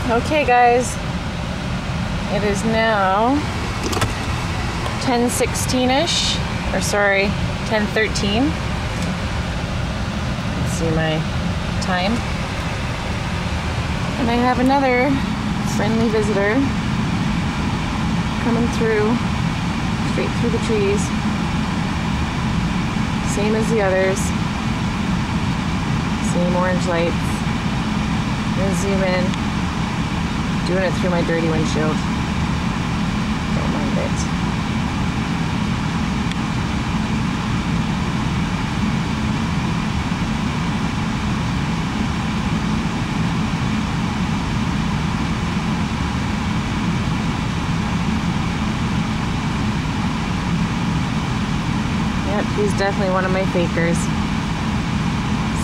Okay guys, it is now 10:16ish, or sorry, 10:13. Let's see my time. And I have another friendly visitor coming through, straight through the trees. Same as the others. Same orange lights. I'm gonna zoom in. Doing it through my dirty windshield. Don't mind it. Yep, he's definitely one of my fakers.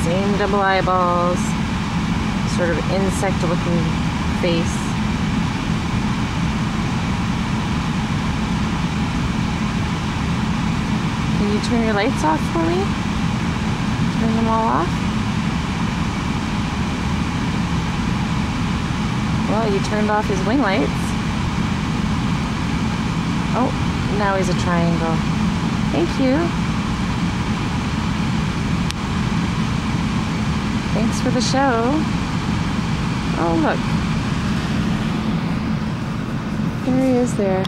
Same double eyeballs, sort of insect-looking face. Can you turn your lights off for me? Turn them all off? Well, you turned off his wing lights. Oh, now he's a triangle. Thank you. Thanks for the show. Oh, look. There he is there.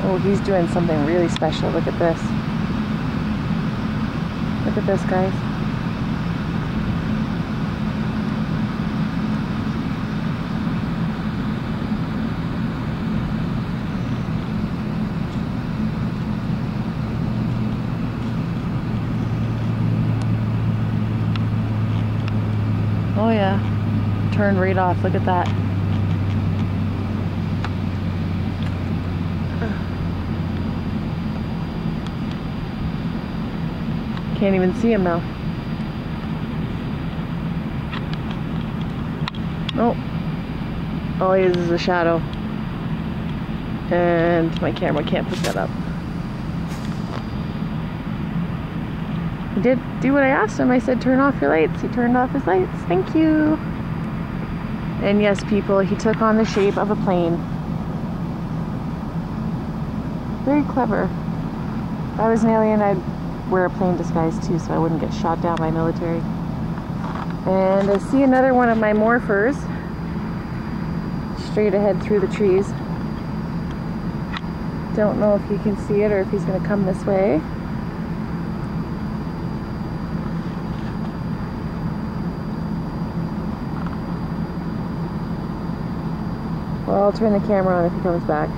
Oh, he's doing something really special. Look at this. Look at this, guys. Oh yeah. Turned right off. Look at that. Can't even see him now. Nope. All he is a shadow. And my camera can't pick that up. He did do what I asked him. I said turn off your lights. He turned off his lights. Thank you. And yes, people, he took on the shape of a plane. Very clever. If I was an alien, I'd wear a plane disguise too, so I wouldn't get shot down by military. And I see another one of my morphers straight ahead through the trees. Don't know if you can see it or if he's going to come this way. Well, I'll turn the camera on if he comes back.